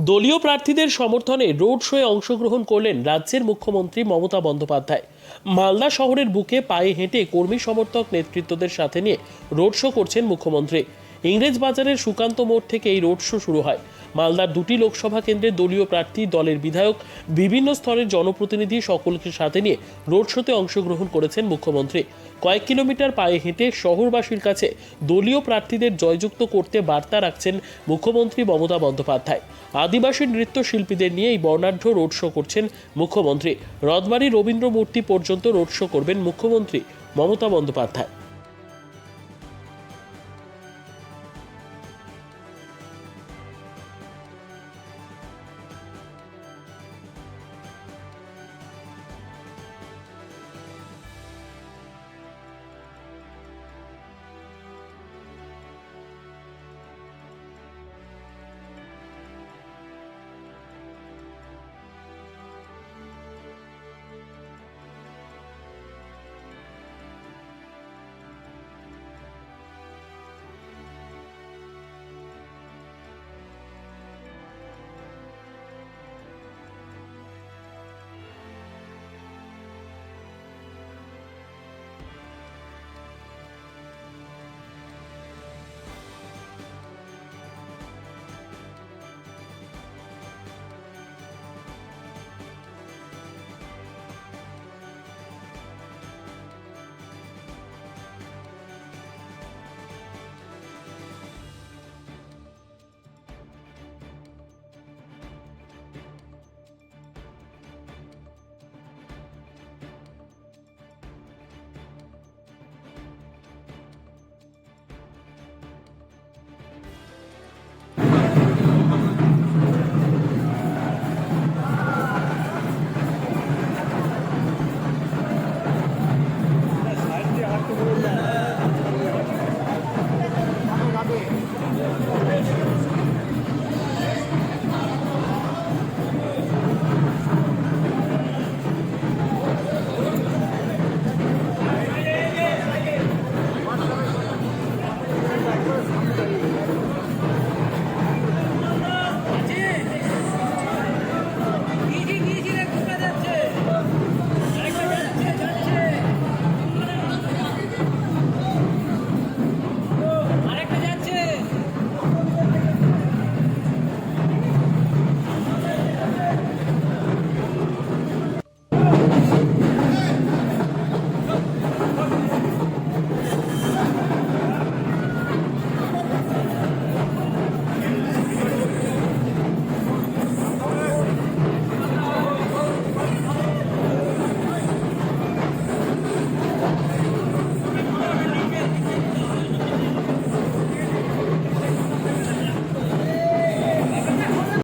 দলীয় প্রার্থীদের সমর্থনে রোড শোয়ে অংশগ্রহণ করলেন রাজ্যের মুখ্যমন্ত্রী মমতা বন্দ্যোপাধ্যায়। মালদা শহরের বুকে পায়ে হেঁটে কর্মী সমর্থক নেতৃত্বদের সাথে নিয়ে রোড শো করছেন মুখ্যমন্ত্রী। ইংরেজ বাজারের সুকান্ত মোড় থেকে এই রোড শো শুরু হয়। মালদার দুটি লোকসভা কেন্দ্রের দলীয় প্রার্থী, দলের বিধায়ক, বিভিন্ন স্তরের জনপ্রতিনিধি সকলকে সাথে নিয়ে রোড শোতে অংশগ্রহণ করেছেন মুখ্যমন্ত্রী। কয়েক কিলোমিটার পায়ে হেঁটে শহরবাসীর কাছে দলীয় প্রার্থীদের জয়যুক্ত করতে বার্তা রাখছেন মুখ্যমন্ত্রী মমতা বন্দ্যোপাধ্যায়। আদিবাসী নৃত্যশিল্পীদের নিয়ে এই বর্ণাঢ্য রোড শো করছেন মুখ্যমন্ত্রী। রথবাড়ি রবীন্দ্র মূর্তি পর্যন্ত রোড শো করবেন মুখ্যমন্ত্রী মমতা বন্দ্যোপাধ্যায়।